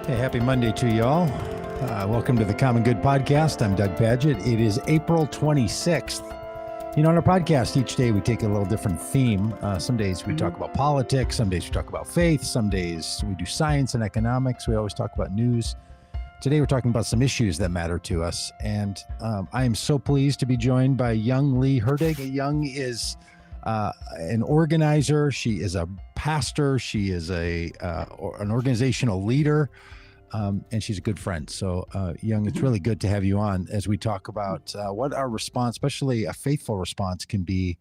Hey, happy Monday to y'all. Welcome to the Common Good Podcast. I'm Doug Padgett. It is April 26th. You know, on our podcast, each day we take a little different theme. Some days we talk about politics. Some days we talk about faith. Some days we do science and economics. We always talk about news. Today we're talking about some issues that matter to us. And I am so pleased to be joined by Young Lee Hertig. Young is an organizer. She is a pastor. She is an organizational leader. And she's a good friend. So, Young, it's really good to have you on as we talk about what our response, especially a faithful response, can be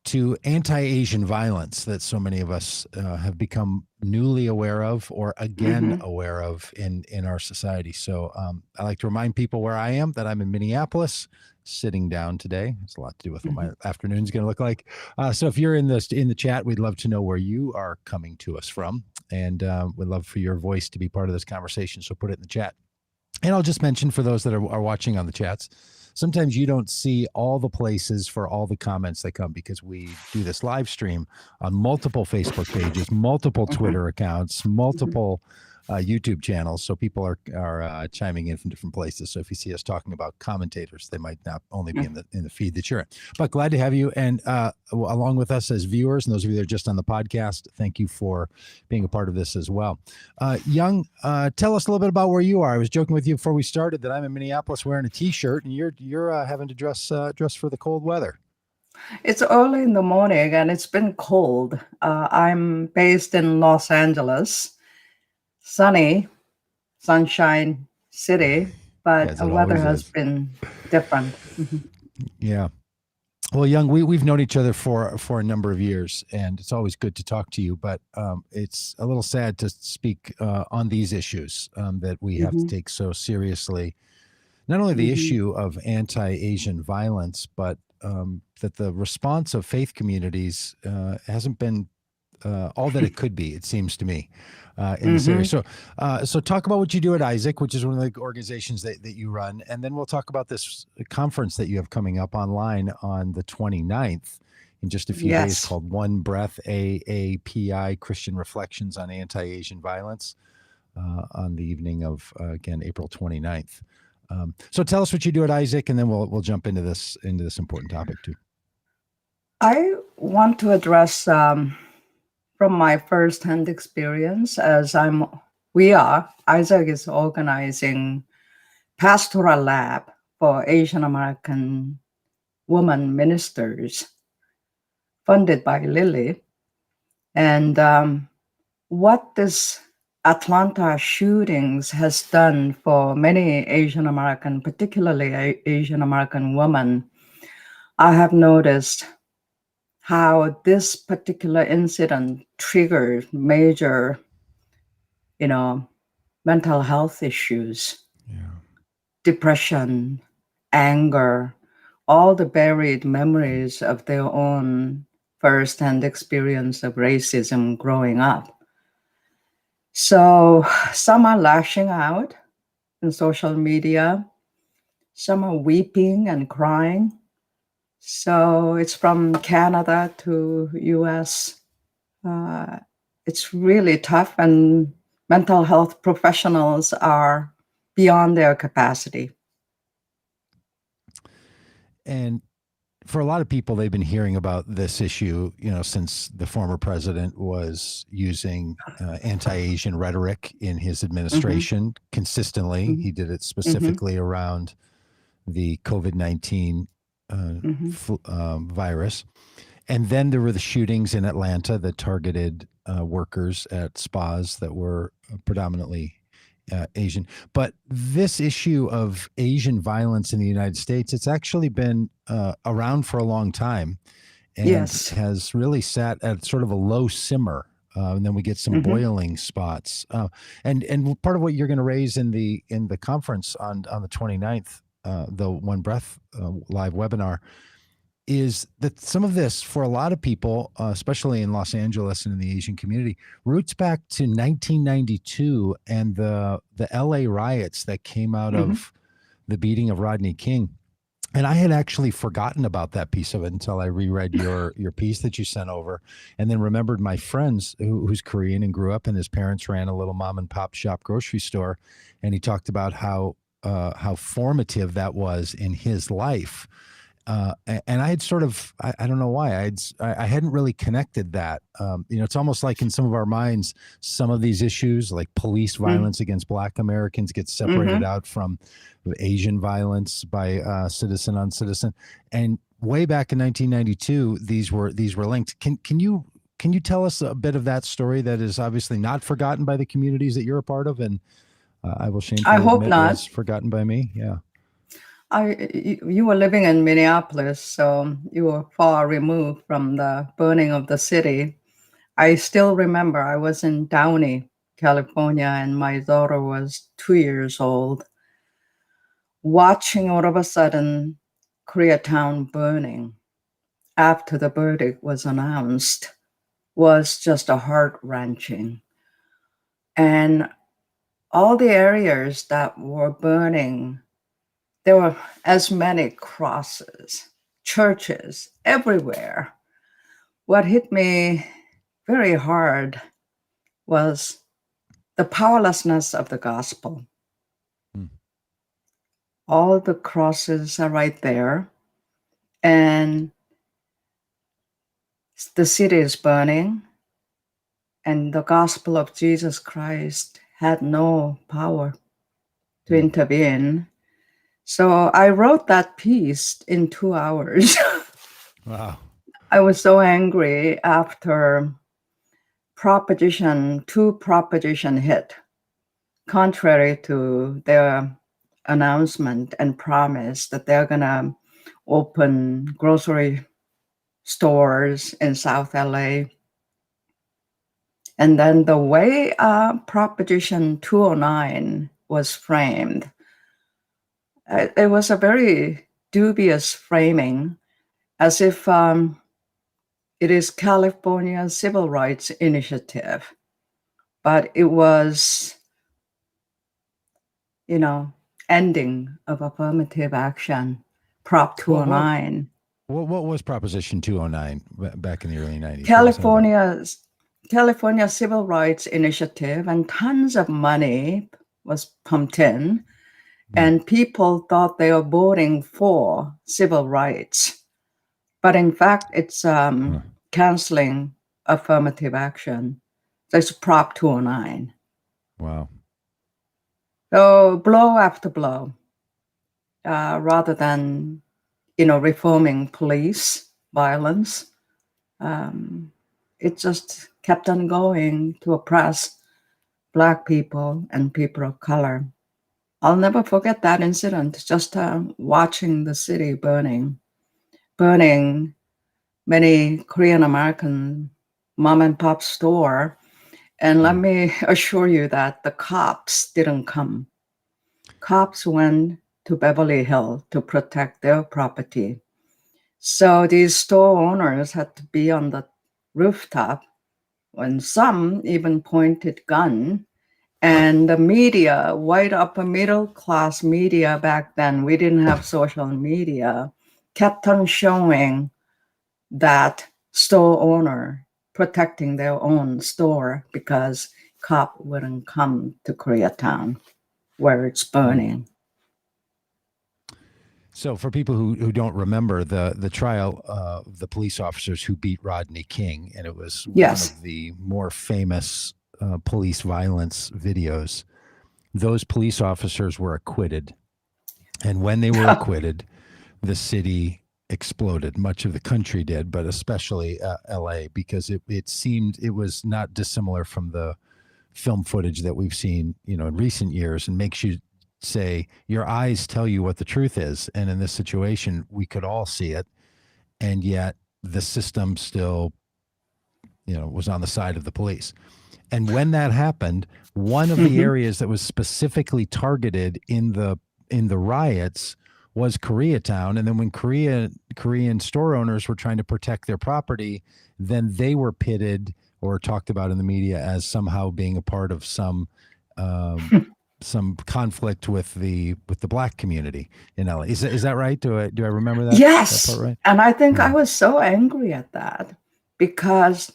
to anti-Asian violence that so many of us have become newly aware of or again aware of in our society. So I like to remind people where I am, that I'm in Minneapolis, sitting down today. It's a lot to do with what my afternoon's going to look like. So if you're in the chat, we'd love to know where you are coming to us from. And we'd love for your voice to be part of this conversation. So put it in the chat. And I'll just mention for those that are watching on the chats, sometimes you don't see all the places for all the comments that come because we do this live stream on multiple Facebook pages, multiple Twitter accounts, multiple YouTube channels. So people are chiming in from different places. So if you see us talking about commentators, they might not only be in the feed that you're in. But glad to have you. And along with us as viewers, and those of you that are just on the podcast, thank you for being a part of this as well. Young, tell us a little bit about where you are. I was joking with you before we started that I'm in Minneapolis wearing a T-shirt, and you're having to dress for the cold weather. It's early in the morning, and it's been cold. I'm based in Los Angeles. Sunny, sunshine city, but the weather has been different. Yeah. Well, Young, we've known each other for a number of years, and it's always good to talk to you, but it's a little sad to speak on these issues that we have to take so seriously. Not only the issue of anti-Asian violence, but that the response of faith communities hasn't been all that it could be, it seems to me, in this area. So talk about what you do at AAPI, which is one of the organizations that you run, and then we'll talk about this conference that you have coming up online on the 29th in just a few days, called OneBreath, AAPI, Christian Reflections on Anti-Asian Violence, on the evening of, again, April 29th. So tell us what you do at AAPI, and then we'll jump into this important topic too. I want to address from my first-hand experience, as AAPI is organizing pastoral lab for Asian American women ministers, funded by Lilly. And what this Atlanta shootings has done for many Asian American, particularly Asian American women, I have noticed how this particular incident triggered major, mental health issues, depression, anger, all the buried memories of their own first-hand experience of racism growing up. So some are lashing out in social media, some are weeping and crying. So it's from Canada to US. It's really tough, and mental health professionals are beyond their capacity. And for a lot of people, they've been hearing about this issue, since the former president was using anti-Asian rhetoric in his administration consistently. He did it specifically around the COVID-19 virus. And then there were the shootings in Atlanta that targeted workers at spas that were predominantly Asian. But this issue of Asian violence in the United States, it's actually been around for a long time, and has really sat at sort of a low simmer. And then we get some boiling spots. And part of what you're going to raise in the conference on the 29th, the OneBreath live webinar, is that some of this, for a lot of people, especially in Los Angeles and in the Asian community, roots back to 1992 and the LA riots that came out of the beating of Rodney King. And I had actually forgotten about that piece of it until I reread your piece that you sent over, and then remembered my friend's who's Korean and grew up, and his parents ran a little mom and pop shop grocery store, and he talked about how formative that was in his life. And I had sort of, I don't know why I hadn't really connected that. It's almost like in some of our minds, some of these issues like police violence against Black Americans get separated Mm-hmm. out from Asian violence by citizen on citizen. And way back in 1992, these were linked. Can you tell us a bit of that story that is obviously not forgotten by the communities that you're a part of, and I will I shamefully hope admit not. was forgotten by me? Yeah. You were living in Minneapolis, so you were far removed from the burning of the city. I still remember I was in Downey, California, and my daughter was 2 years old, watching all of a sudden Koreatown burning after the verdict was announced was just a heart wrenching. And all the areas that were burning, there were as many crosses, churches everywhere. What hit me very hard was the powerlessness of the gospel. Hmm. All the crosses are right there, and the city is burning, and the gospel of Jesus Christ had no power to intervene. So I wrote that piece in 2 hours. Wow. I was so angry after proposition hit, contrary to their announcement and promise that they're going to open grocery stores in South LA. And then the way Proposition 209 was framed, it was a very dubious framing, as if it is California Civil Rights Initiative, but it was, ending of affirmative action, Prop What 209. what was Proposition 209 back in the early 90s? What was that about? California Civil Rights Initiative, and tons of money was pumped in, Hmm. and people thought they were voting for civil rights. But in fact, it's Huh. canceling affirmative action. So it's Prop 209. Wow. So blow after blow, rather than reforming police violence, um, it just kept on going to oppress Black people and people of color. I'll never forget that incident. Just watching the city burning many Korean American mom and pop store. And let me assure you that the cops didn't come. Cops went to Beverly Hills to protect their property. So these store owners had to be on the rooftop, when some even pointed gun. And the media, white upper middle class media back then, we didn't have social media, kept on showing that store owner protecting their own store because cop wouldn't come to Koreatown where it's burning. So, for people who don't remember the trial, the police officers who beat Rodney King, and it was one Yes. of the more famous police violence videos. Those police officers were acquitted, and when they were acquitted, the city exploded. Much of the country did, but especially L.A., because it seemed it was not dissimilar from the film footage that we've seen, in recent years, and makes you say your eyes tell you what the truth is. And in this situation, we could all see it, and yet the system still, was on the side of the police. And when that happened, one of the Mhm. areas that was specifically targeted in the riots was Koreatown. And then when Korean store owners were trying to protect their property, then they were pitted or talked about in the media as somehow being a part of some some conflict with the Black community in LA. Is that right? Do I remember that Yes. part right? And I think I was so angry at that because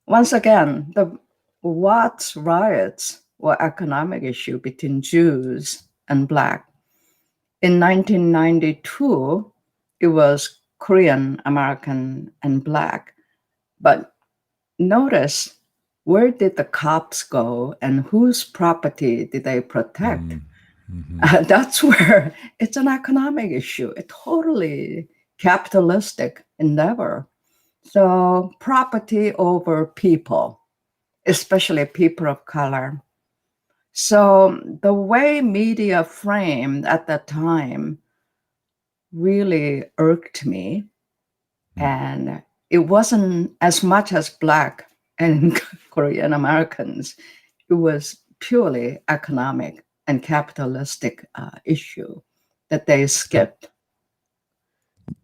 once again, the Watts riots were economic issue between Jews and Black. In 1992, it was Korean, American, and Black. But notice, where did the cops go and whose property did they protect? That's where it's an economic issue, a totally capitalistic endeavor. So, property over people, especially people of color. So, the way media framed at that time really irked me. And it wasn't as much as Black and Korean Americans, it was purely economic and capitalistic issue that they skipped.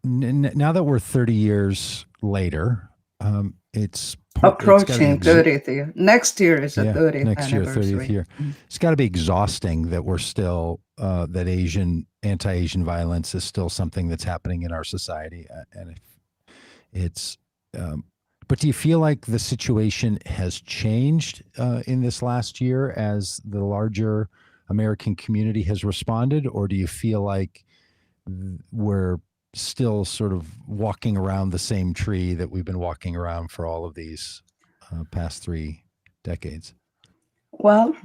Now that we're 30 years later, it's Approaching 30th year. Next year is the 30th next year, anniversary. 30th year. It's got to be exhausting that we're still that anti-Asian violence is still something that's happening in our society, and it's. But do you feel like the situation has changed in this last year as the larger American community has responded, or do you feel like we're still sort of walking around the same tree that we've been walking around for all of these past 3 decades? Well,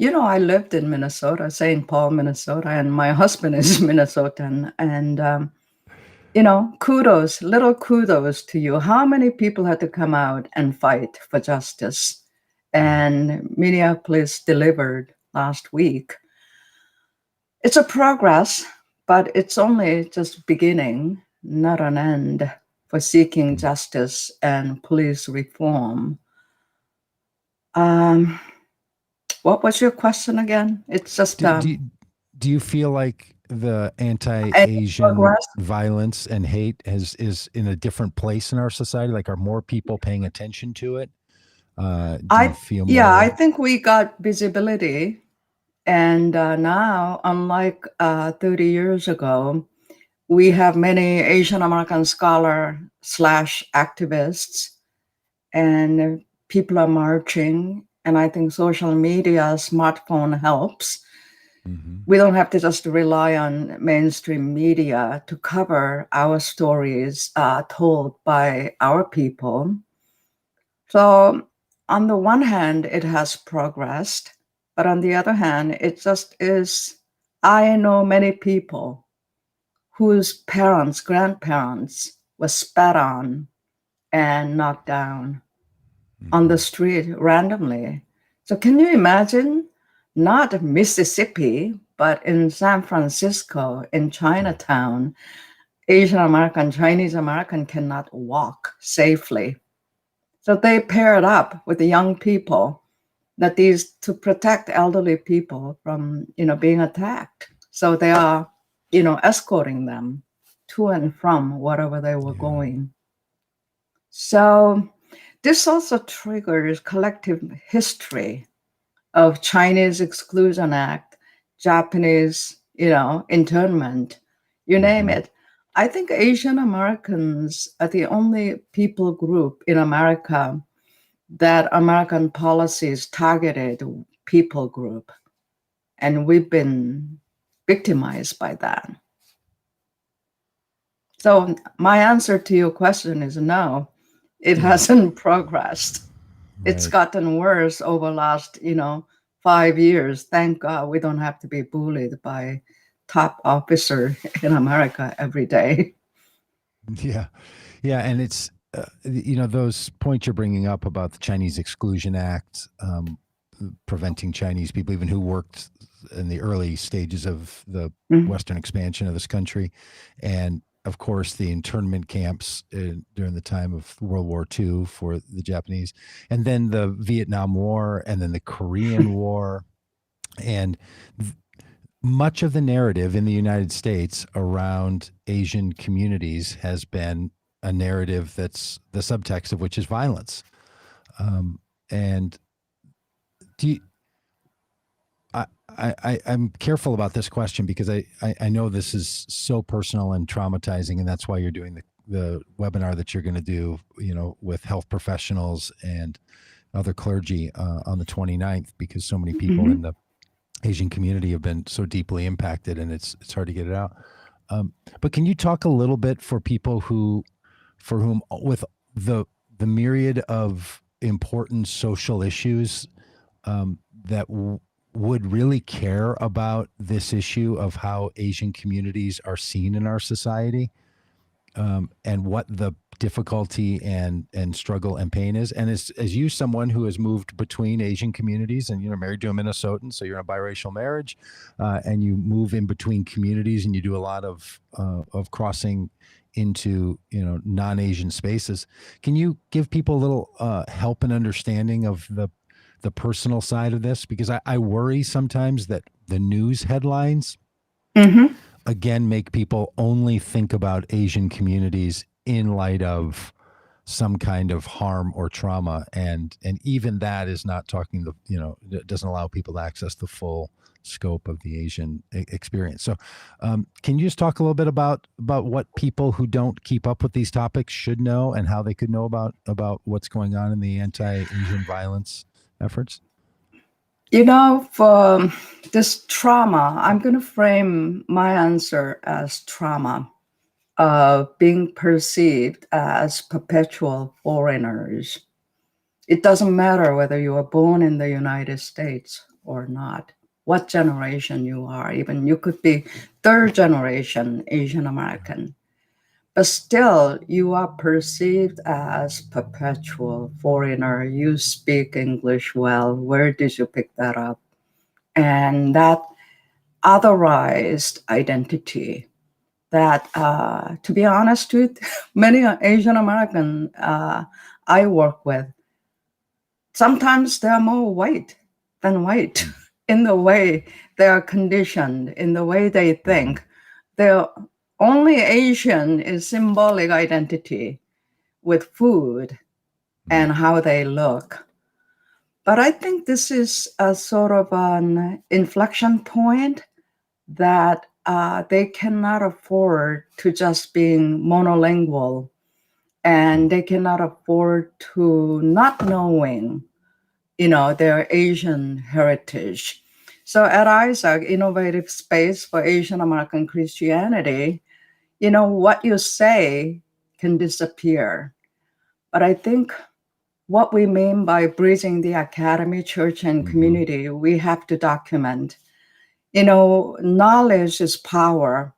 I lived in Minnesota, St. Paul, Minnesota, and my husband is Minnesotan. And, little kudos to you. How many people had to come out and fight for justice? And Minneapolis delivered last week. It's a progress, but it's only just beginning, not an end, for seeking justice and police reform. What was your question again? It's just do you feel like the anti-Asian violence and hate is in a different place in our society? Like, are more people paying attention to it? Do you feel more? Yeah, I think we got visibility. And now, unlike 30 years ago, we have many Asian American scholar / activists, and people are marching. And I think social media, smartphone helps. We don't have to just rely on mainstream media to cover our stories told by our people. So, on the one hand, it has progressed, but on the other hand, it just is. I know many people whose parents, grandparents were spat on and knocked down on the street randomly. So, can you imagine? Not Mississippi, but in San Francisco, in Chinatown, Asian American, Chinese American cannot walk safely. So they paired up with the young people to protect elderly people from, being attacked. So they are, escorting them to and from wherever they were going. So this also triggers collective history of Chinese Exclusion Act, Japanese, internment, you name it. I think Asian Americans are the only people group in America that American policies targeted people group. And we've been victimized by that. So my answer to your question is no, it hasn't progressed. Right. It's gotten worse over last, 5 years. Thank God we don't have to be bullied by top officer in America every day. Yeah. And it's, those points you're bringing up about the Chinese Exclusion Act, preventing Chinese people, even who worked in the early stages of the Western expansion of this country. And of course, the internment camps during the time of World War II for the Japanese, and then the Vietnam War, and then the Korean War. And much of the narrative in the United States around Asian communities has been a narrative that's the subtext of which is violence. And I'm careful about this question because I know this is so personal and traumatizing, and that's why you're doing the webinar that you're going to do, with health professionals and other clergy on the 29th, because so many people in the Asian community have been so deeply impacted, and it's hard to get it out. But can you talk a little bit for people for whom, with the myriad of important social issues, that would really care about this issue of how Asian communities are seen in our society, and what the difficulty and struggle and pain is. And as you, someone who has moved between Asian communities and, married to a Minnesotan, so you're in a biracial marriage, and you move in between communities and you do a lot of crossing into, non-Asian spaces. Can you give people a little help and understanding of the personal side of this? Because I worry sometimes that the news headlines again make people only think about Asian communities in light of some kind of harm or trauma, and even that is not talking it doesn't allow people to access the full scope of the Asian experience. So can you just talk a little bit about what people who don't keep up with these topics should know, and how they could know about what's going on in the anti-Asian violence efforts? For this trauma, I'm going to frame my answer as trauma of being perceived as perpetual foreigners. It doesn't matter whether you were born in the United States or not, what generation you are. Even you could be third generation Asian American, but still you are perceived as perpetual foreigner. You speak English well. Where did you pick that up? And that otherized identity that, to be honest with many Asian American I work with, sometimes they're more white than white in the way they are conditioned, in the way they think. They're only Asian is symbolic identity with food and how they look. But I think this is a sort of an inflection point that they cannot afford to just being monolingual, and they cannot afford to not knowing, their Asian heritage. So at Isaac, Innovative Space for Asian American Christianity, what you say can disappear. But I think what we mean by bridging the academy, church, and community, we have to document. Knowledge is power.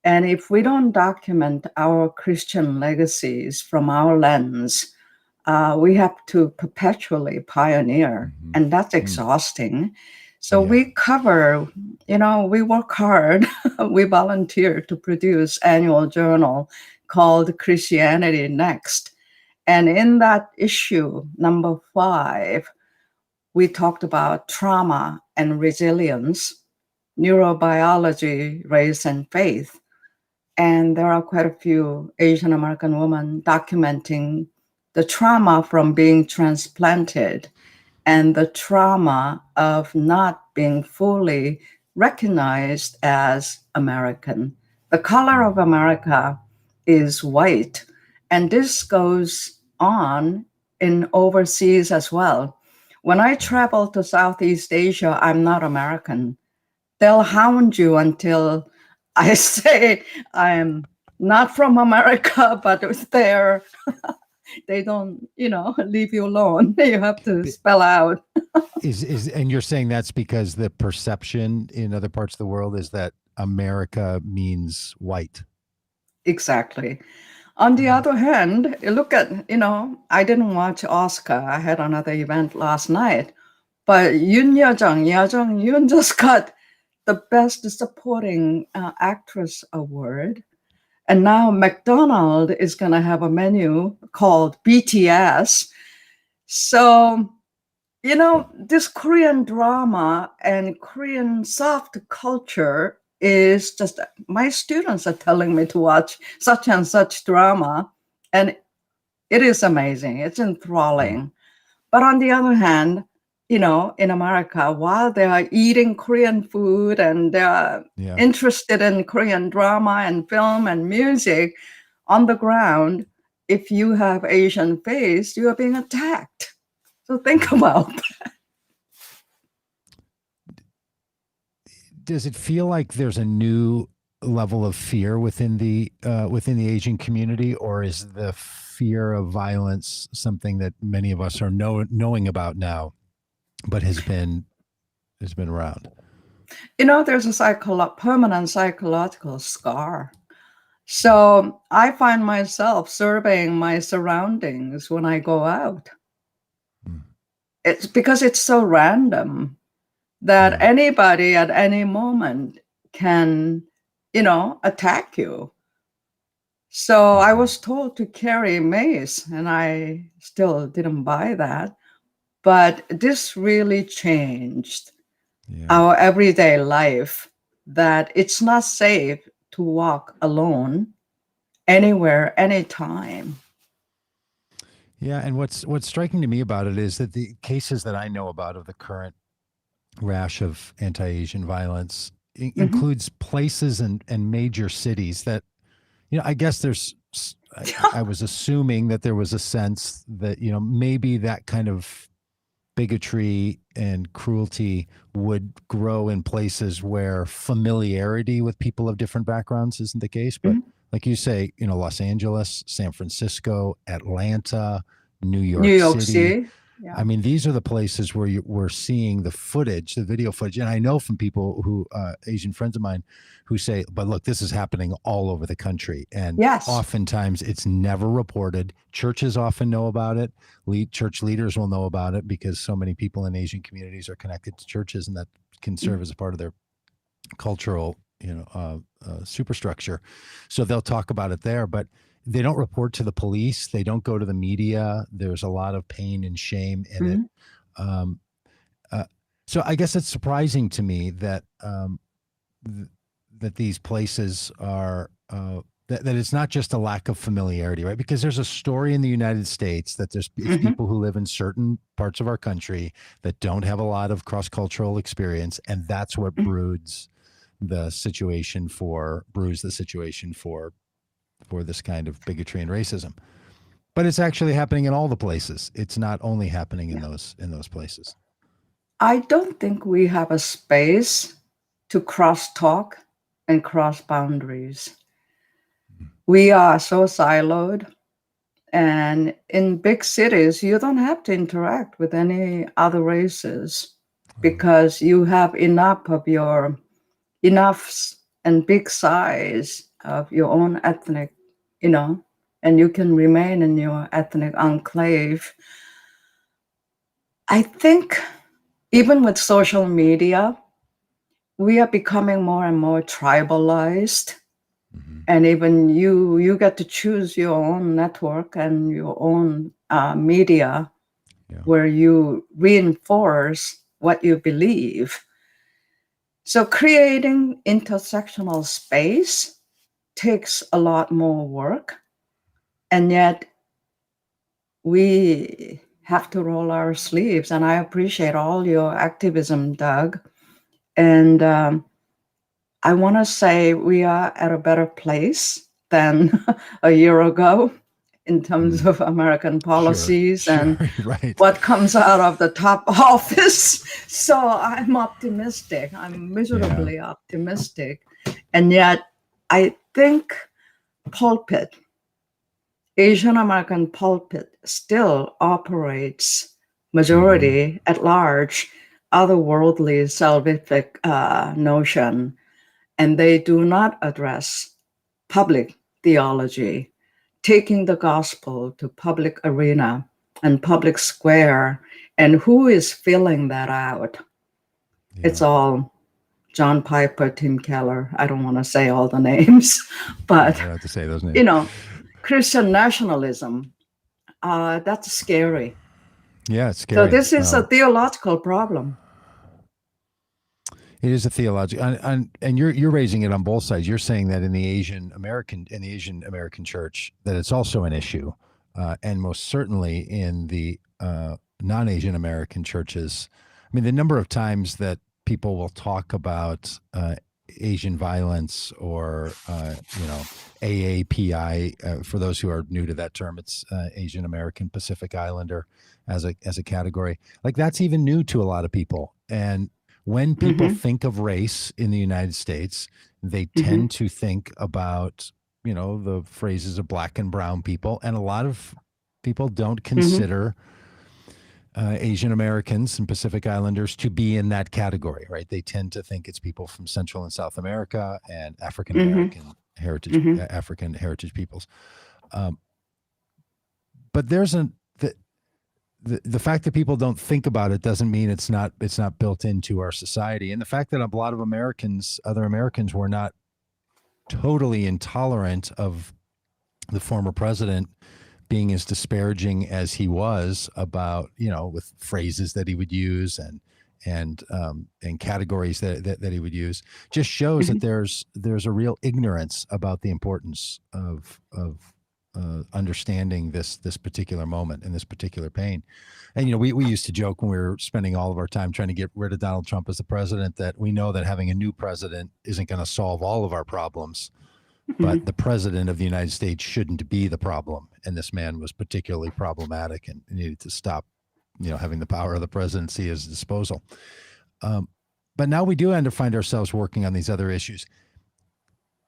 And if we don't document our Christian legacies from our lens, we have to perpetually pioneer, and that's exhausting. So we cover, we work hard, we volunteer to produce annual journal called Christianity Next. And in that issue, number 5, we talked about trauma and resilience, neurobiology, race, and faith. And there are quite a few Asian American women documenting the trauma from being transplanted and the trauma of not being fully recognized as American. The color of America is white, and this goes on in overseas as well. When I travel to Southeast Asia, I'm not American. They'll hound you until I say I'm not from America, but there. They don't, leave you alone. You have to spell out. And you're saying that's because the perception in other parts of the world is that America means white. Exactly. On the other hand, look at, I didn't watch Oscar. I had another event last night, but Yoon Yoon just got the Best Supporting Actress Award. And now McDonald's is going to have a menu called BTS. So, this Korean drama and Korean soft culture is just, my students are telling me to watch such and such drama. And it is amazing. It's enthralling. But on the other hand, in America, while they are eating Korean food and they are interested in Korean drama and film and music, on the ground, if you have Asian face, you are being attacked. So think about that. Does it feel like there's a new level of fear within the Asian community, or is the fear of violence something that many of us are knowing about now, but has been around? There's a permanent psychological scar. So I find myself surveying my surroundings when I go out. It's because it's so random that anybody at any moment can, attack you. So I was told to carry mace, and I still didn't buy that. But this really changed our everyday life, that it's not safe to walk alone anywhere, anytime. Yeah, and what's striking to me about it is that the cases that I know about of the current rash of anti-Asian violence includes places and major cities that, I guess I was assuming that there was a sense that, maybe that kind of bigotry and cruelty would grow in places where familiarity with people of different backgrounds isn't the case. But like you say, Los Angeles, San Francisco, Atlanta, New York City. Yeah. I mean, these are the places where we're seeing the footage, the video footage. And I know from people who, Asian friends of mine, who say, but look, this is happening all over the country. And oftentimes it's never reported. Churches often know about it. Church leaders will know about it because so many people in Asian communities are connected to churches, and that can serve as a part of their cultural, superstructure. So they'll talk about it there, but they don't report to the police. They don't go to the media. There's a lot of pain and shame in it. So I guess it's surprising to me that that these places are that it's not just a lack of familiarity, right? Because there's a story in the United States that there's people who live in certain parts of our country that don't have a lot of cross-cultural experience, and that's what brews the situation for this kind of bigotry and racism. But it's actually happening in all the places. It's not only happening in those places. I don't think we have a space to cross-talk and cross boundaries. We are so siloed, and in big cities, you don't have to interact with any other races because you have enough and big size of your own ethnic, and you can remain in your ethnic enclave. I think even with social media, we are becoming more and more tribalized. And even you get to choose your own network and your own media where you reinforce what you believe. So creating intersectional space takes a lot more work. And yet we have to roll our sleeves. And I appreciate all your activism, Doug. And I want to say we are at a better place than a year ago in terms of American policies and what comes out of the top office. So I'm optimistic. I'm miserably optimistic. And yet I think Asian American pulpit still operates majority at large, otherworldly, salvific notion. And they do not address public theology, taking the gospel to public arena and public square. And who is filling that out? It's all John Piper, Tim Keller. I don't want to say all the names, but I don't have to say those names. Christian nationalism, that's scary. Yeah, it's scary. So this is a theological problem. It is a theological, and you're raising it on both sides. You're saying that in the Asian American church that it's also an issue, and most certainly in the non-Asian American churches. I mean, the number of times that people will talk about Asian violence or AAPI. For those who are new to that term, it's Asian American Pacific Islander as a category. Like that's even new to a lot of people. And when people think of race in the United States, they tend to think about the phrases of black and brown people, and a lot of people don't consider Asian Americans and Pacific Islanders to be in that category, right? They tend to think it's people from Central and South America and African American heritage, African heritage peoples. But there's the fact that people don't think about it doesn't mean it's not built into our society. And the fact that a lot of other Americans were not totally intolerant of the former president being as disparaging as he was about, with phrases that he would use and categories that he would use, just shows that there's a real ignorance about the importance of understanding this particular moment and this particular pain. And we used to joke when we were spending all of our time trying to get rid of Donald Trump as the president that we know that having a new president isn't going to solve all of our problems. But the president of the United States shouldn't be the problem. And this man was particularly problematic and needed to stop, having the power of the presidency at his disposal. But now we do find ourselves working on these other issues.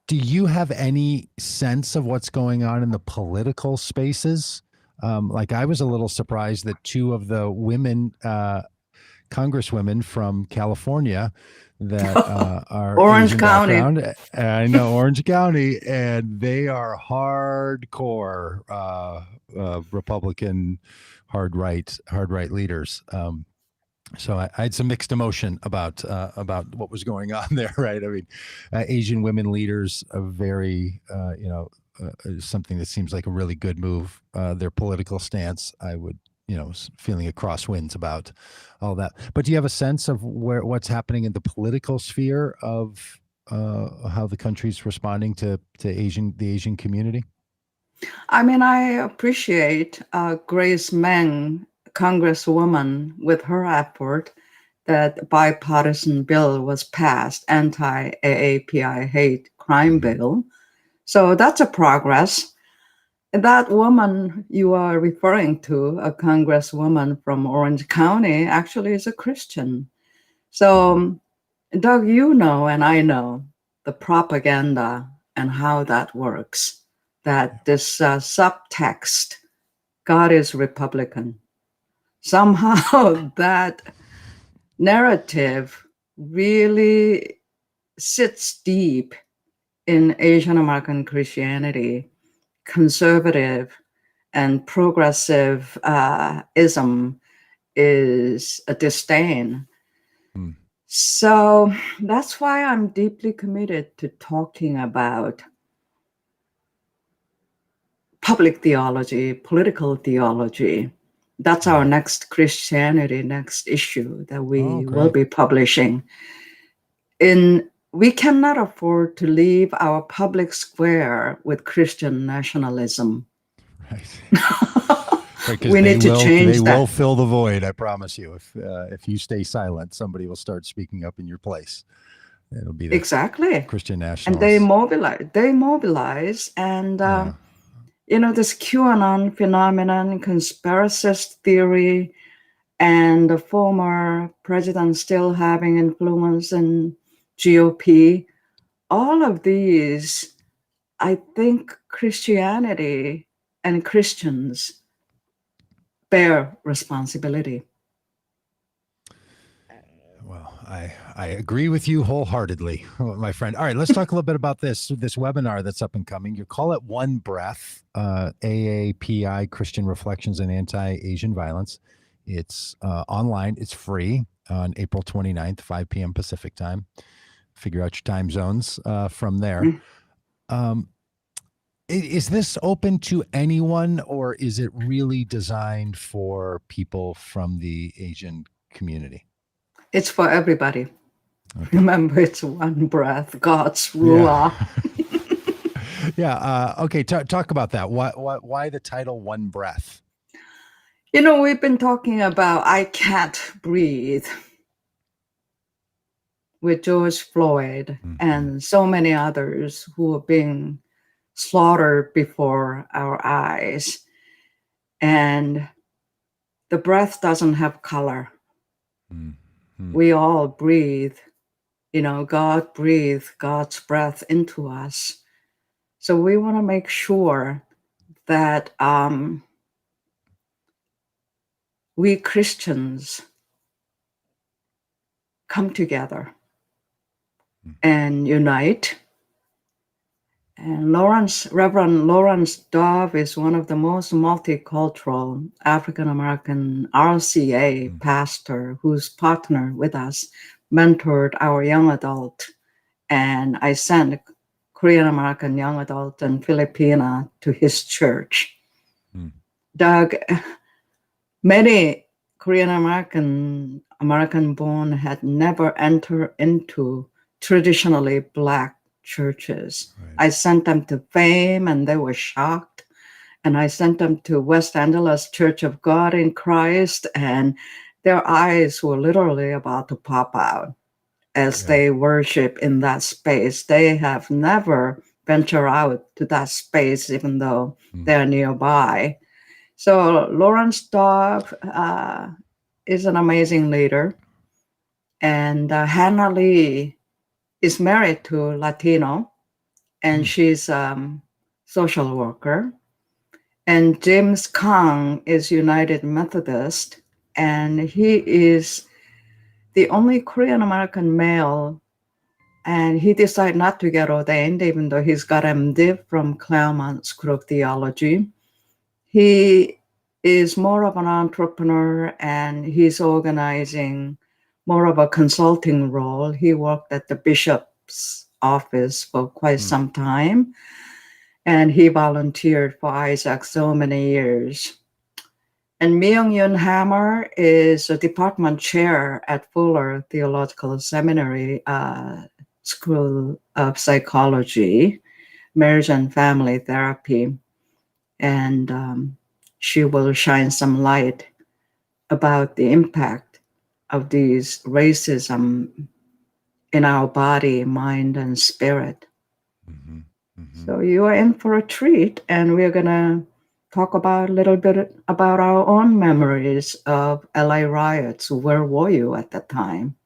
Do you have any sense of what's going on in the political spaces? Like I was a little surprised that two of the women, congresswomen from California that are Orange Asian County. background. I know Orange County, and they are hardcore Republican hard right leaders. So I had some mixed emotion about what was going on there, right? I mean, Asian women leaders are very, something that seems like a really good move. Their political stance, I would, feeling a crosswinds about all that. But do you have a sense of what's happening in the political sphere of how the country's responding to the Asian community? I mean, I appreciate Grace Meng, Congresswoman, with her effort that bipartisan bill was passed, anti-AAPI hate crime bill. So that's a progress. That woman you are referring to, a congresswoman from Orange County, actually is a Christian. So, Doug, and I know the propaganda and how that works, that this subtext, God is Republican. Somehow that narrative really sits deep in Asian American Christianity. Conservative and progressive ism is a disdain. So that's why I'm deeply committed to talking about public theology, political theology. That's our next issue that we will be publishing. We cannot afford to leave our public square with Christian nationalism. Right. We need to change that. They will fill the void, I promise you. If you stay silent, somebody will start speaking up in your place. It'll be the Christian nationalists. And they mobilize. And, this QAnon phenomenon, conspiracist theory, and the former president still having influence in GOP, all of these, I think Christianity and Christians bear responsibility. Well, I agree with you wholeheartedly, my friend. All right, let's talk a little bit about this webinar that's up and coming. You call it OneBreath, AAPI, Christian Reflections on Anti-Asian Violence. It's online. It's free on April 29th, 5 p.m. Pacific time. Figure out your time zones from there. Is this open to anyone, or is it really designed for people from the Asian community? It's for everybody. Okay. Remember, it's one breath, God's ruah. Yeah. Okay. Talk about that. Why the title One Breath? We've been talking about I Can't Breathe with George Floyd and so many others who are being slaughtered before our eyes. And the breath doesn't have color. We all breathe. God breathed God's breath into us. So we want to make sure that we Christians come together and unite. And Reverend Lawrence Dove is one of the most multicultural African-American RCA pastor who's partnered with us, mentored our young adult. And I sent Korean-American young adult and Filipina to his church. Doug, many American-born had never entered into traditionally Black churches. Right. I sent them to Fame and they were shocked. And I sent them to West Angeles Church of God in Christ, and their eyes were literally about to pop out as they worship in that space. They have never ventured out to that space, even though they're nearby. So Lawrence Dove is an amazing leader. And Hannah Lee is married to Latino, and she's a social worker. And James Kang is United Methodist, and he is the only Korean American male, and he decided not to get ordained, even though he's got MD from Claremont School of Theology. He is more of an entrepreneur, and he's organizing more of a consulting role. He worked at the bishop's office for quite some time, and he volunteered for Isaac so many years. And Miyoung Hammer is a department chair at Fuller Theological Seminary School of Psychology, Marriage and Family Therapy. And she will shine some light about the impact of these racism in our body, mind, and spirit. So you are in for a treat, and we're going to talk about a little bit about our own memories of LA riots. Where were you at the time?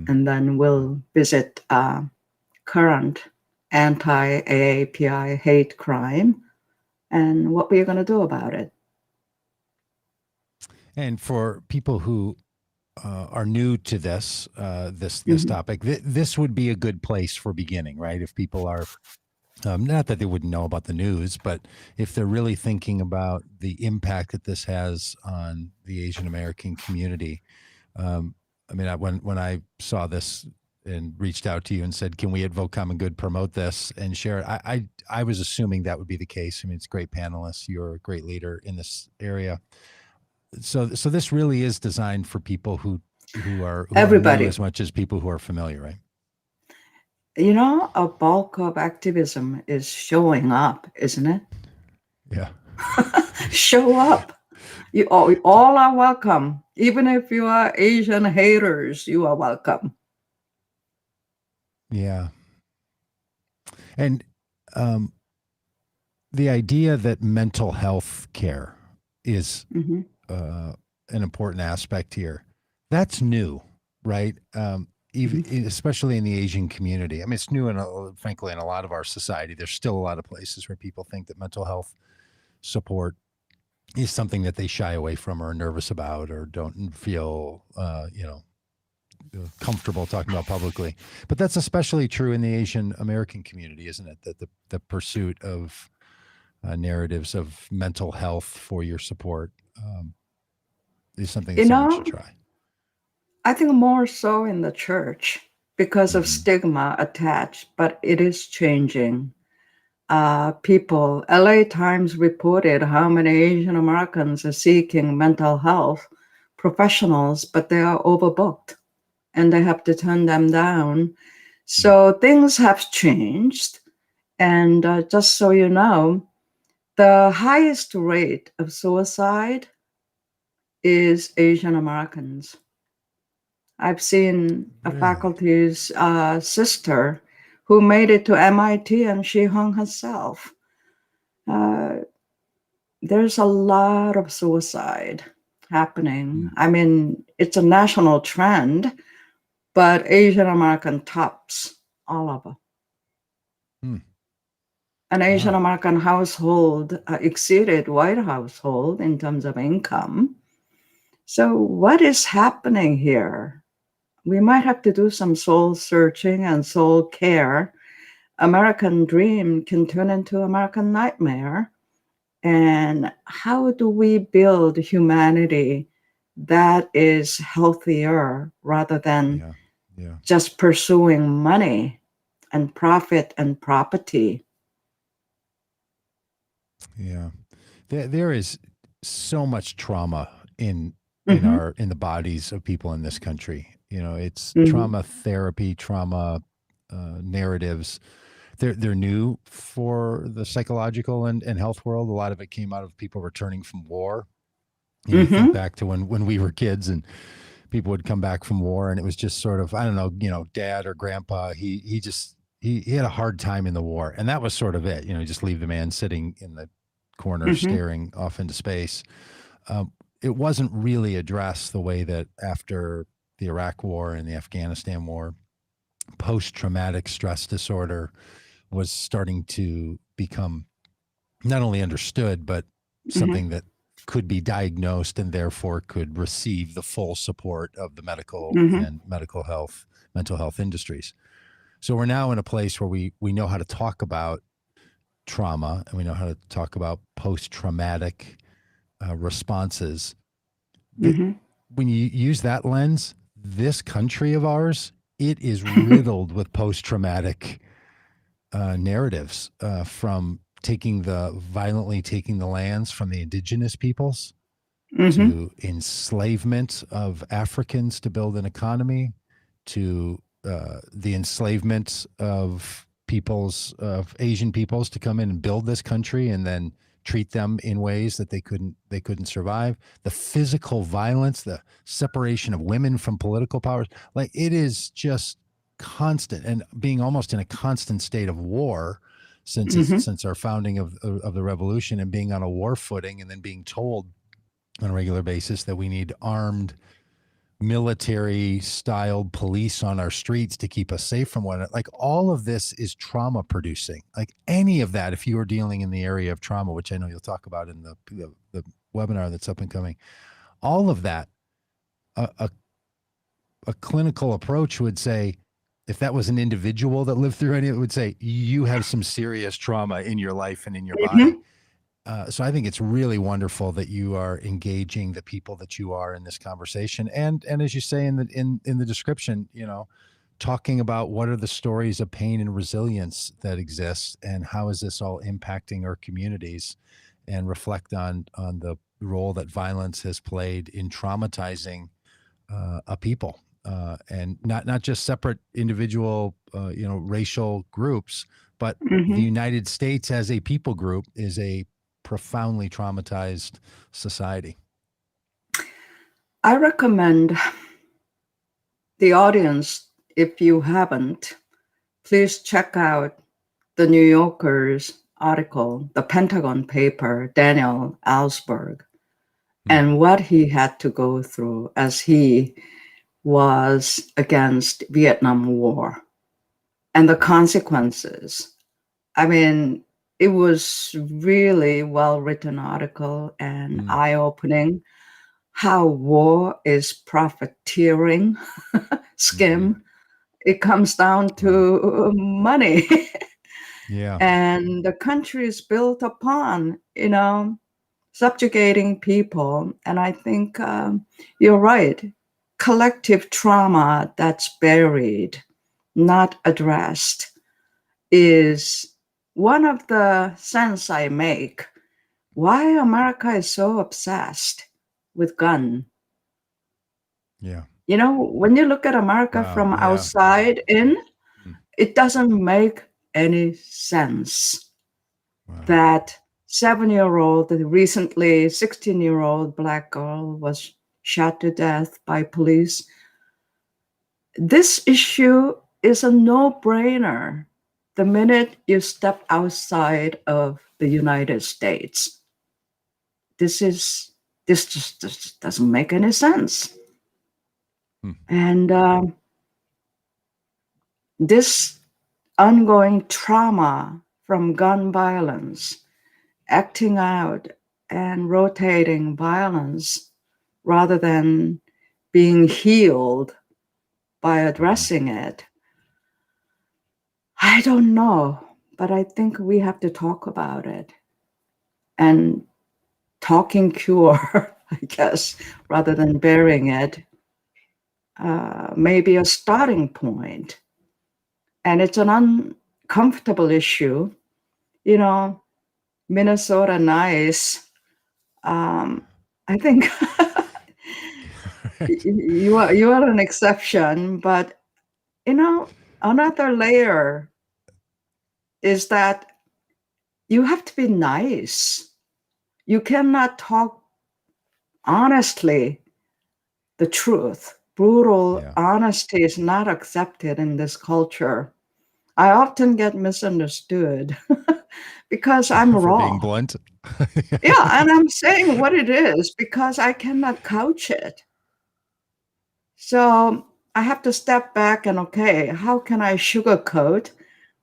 And then we'll visit current anti-AAPI hate crime and what we're going to do about it. And for people who are new to this topic, this would be a good place for beginning, right? If people are not that they wouldn't know about the news, but if they're really thinking about the impact that this has on the Asian American community. When I saw this and reached out to you and said, can we at Vote Common Good promote this and share it? I was assuming that would be the case. I mean, it's great panelists. You're a great leader in this area. So this really is designed for people who are everybody, new as much as people who are familiar, right? A bulk of activism is showing up, isn't it? Yeah. Show up. You all are welcome. Even if you are Asian haters, you are welcome. Yeah. And the idea that mental health care is an important aspect here, that's new, right? Even especially in the Asian community. I mean, it's new, frankly, in a lot of our society. There's still a lot of places where people think that mental health support is something that they shy away from or are nervous about or don't feel, comfortable talking about publicly. But that's especially true in the Asian American community, isn't it? That the pursuit of narratives of mental health for your support is something that someone should try. I think more so in the church because of stigma attached, but it is changing. LA Times reported how many Asian Americans are seeking mental health professionals, but they are overbooked and they have to turn them down. So things have changed. And just so you know, the highest rate of suicide is Asian Americans. I've seen a Really? faculty's sister who made it to MIT and she hung herself. Uh, there's a lot of suicide happening. I mean, it's a national trend, but Asian American tops all of it. An Asian Wow. American household exceeded white household in terms of income. So what is happening here? We might have to do some soul searching and soul care. American dream can turn into American nightmare. And how do we build humanity that is healthier rather than just pursuing money and profit and property? Yeah. There is so much trauma in the bodies of people in this country. It's trauma therapy, trauma narratives. They're new for the psychological and health world. A lot of it came out of people returning from war. You think back to when we were kids and people would come back from war, and it was just sort of, I don't know, dad or grandpa, he had a hard time in the war, and that was sort of it. Just leave the man sitting in the corner staring off into space. It wasn't really addressed the way that after the Iraq War and the Afghanistan War, post-traumatic stress disorder was starting to become not only understood, but something that could be diagnosed and therefore could receive the full support of the medical and mental health industries. So we're now in a place where we know how to talk about trauma and we know how to talk about post-traumatic responses. When you use that lens, this country of ours, it is riddled with post-traumatic narratives from violently taking the lands from the indigenous peoples to enslavement of Africans to build an economy, to the enslavement of Asian peoples to come in and build this country and then treat them in ways that they couldn't survive. The physical violence, the separation of women from political powers, like it is just constant and being almost in a constant state of war since our founding of the revolution, and being on a war footing and then being told on a regular basis that we need armed military styled police on our streets to keep us safe from one another. Like all of this is trauma producing. Like any of that, if you are dealing in the area of trauma, which I know you'll talk about in the webinar that's up and coming, all of that, a clinical approach would say, if that was an individual that lived through any, it would say you have some serious trauma in your life and in your body. So I think it's really wonderful that you are engaging the people that you are in this conversation, and as you say in the description, talking about what are the stories of pain and resilience that exist, and how is this all impacting our communities, and reflect on the role that violence has played in traumatizing a people. And not just separate individual, racial groups, but the United States as a people group is a profoundly traumatized society. I recommend the audience, if you haven't, please check out the New Yorker's article, the Pentagon paper, Daniel Ellsberg, and what he had to go through as he was against Vietnam War and the consequences. I mean, it was really well-written article and eye-opening how war is profiteering scheme. It comes down to money. Yeah. And the country is built upon, subjugating people. And I think you're right. Collective trauma that's buried, not addressed, is one of the sense I make. Why America is so obsessed with gun. Yeah. When you look at America from outside in, it doesn't make any sense that 7-year-old, recently 16-year-old Black girl was shot to death by police. This issue is a no-brainer the minute you step outside of the United States. This just doesn't make any sense. And this ongoing trauma from gun violence, acting out and rotating violence rather than being healed by addressing it. I don't know, but I think we have to talk about it. And talking cure, I guess, rather than burying it, may be a starting point. And it's an uncomfortable issue. You know, Minnesota nice. I think you are an exception, but you know, another layer is that you have to be nice. You cannot talk honestly the truth. Brutal honesty is not accepted in this culture. I often get misunderstood because I'm For raw. being blunt. Yeah, and I'm saying what it is because I cannot couch it. So I have to step back and, okay, how can I sugarcoat?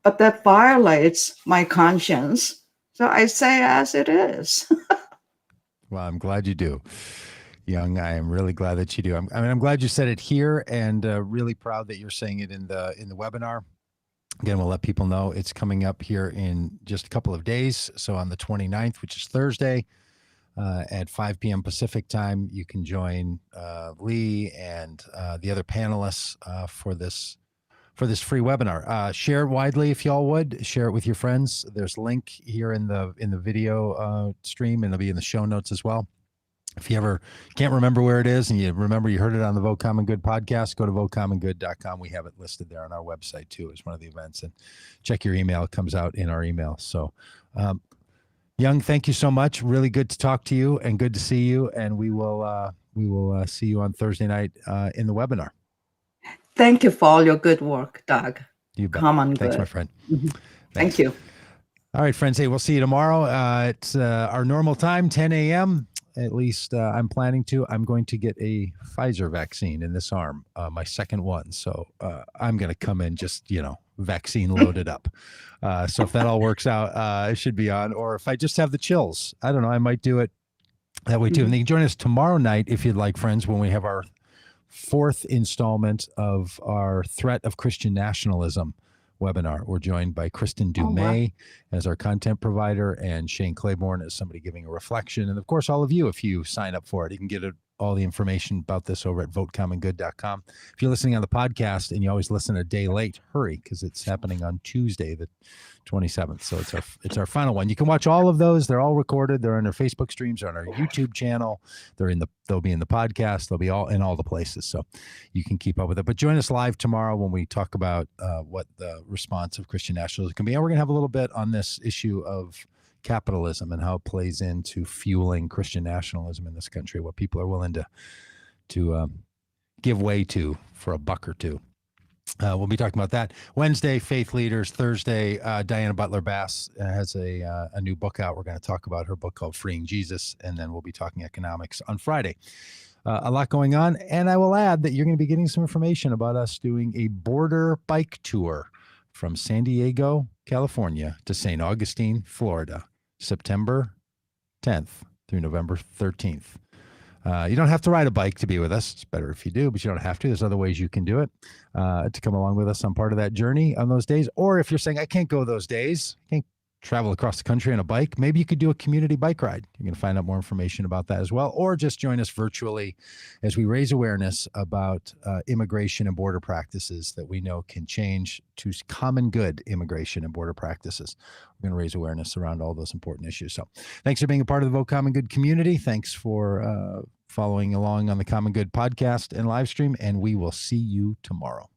But that violates my conscience. So I say as it is. Well, I'm glad you do, Young. I am really glad that you do. I'm glad you said it here, and really proud that you're saying it in the webinar. Again, we'll let people know it's coming up here in just a couple of days. So on the 29th, which is Thursday, at 5 p.m. Pacific time, you can join Lee and the other panelists for this free webinar. Share it widely if y'all would. Share it with your friends. There's a link here in the video stream, and it'll be in the show notes as well. If you ever can't remember where it is and you remember you heard it on the Vote Common Good podcast, go to votecommongood.com. We have it listed there on our website too as one of the events, and check your email. It comes out in our email. So, Young, thank you so much. Really good to talk to you and good to see you. And we will see you on Thursday night in the webinar. Thank you for all your good work, Doug. You bet. Common Thanks, good. my friend. Mm-hmm. Thank you. All right, friends. Hey, we'll see you tomorrow at our normal time, 10 a.m. At least I'm planning to. I'm going to get a Pfizer vaccine in this arm, my second one. So I'm going to come in just, vaccine loaded up. So if that all works out, it should be on. Or if I just have the chills, I don't know, I might do it that way too. Mm-hmm. And you can join us tomorrow night if you'd like, friends, when we have our fourth installment of our Threat of Christian Nationalism webinar. We're joined by Kristen Dumais as our content provider and Shane Claiborne as somebody giving a reflection. And of course, all of you, if you sign up for it, you can get all the information about this over at votecommongood.com. If you're listening on the podcast and you always listen a day late, hurry, because it's happening on Tuesday, the 27th. So it's our final one. You can watch all of those. They're all recorded. They're on our Facebook streams, they're on our YouTube channel. They'll be in the podcast. They'll be all in all the places. So you can keep up with it. But join us live tomorrow when we talk about what the response of Christian nationalism can be. And we're going to have a little bit on this issue of capitalism and how it plays into fueling Christian nationalism in this country, what people are willing to give way to for a buck or two. We'll be talking about that Wednesday, faith leaders. Thursday, Diana Butler Bass has a new book out. We're going to talk about her book called Freeing Jesus, and then we'll be talking economics on Friday. A lot going on, and I will add that you're going to be getting some information about us doing a border bike tour from San Diego, California to St. Augustine, Florida, September 10th through November 13th. You don't have to ride a bike to be with us. It's better if you do, but you don't have to. There's other ways you can do it to come along with us on part of that journey on those days. Or if you're saying, I can't go those days, I can't travel across the country on a bike, maybe you could do a community bike ride. You can find out more information about that as well, or just join us virtually as we raise awareness about immigration and border practices that we know can change to common good immigration and border practices. We're going to raise awareness around all those important issues. So thanks for being a part of the Vote Common Good community. Thanks for following along on the Common Good podcast and live stream, and we will see you tomorrow.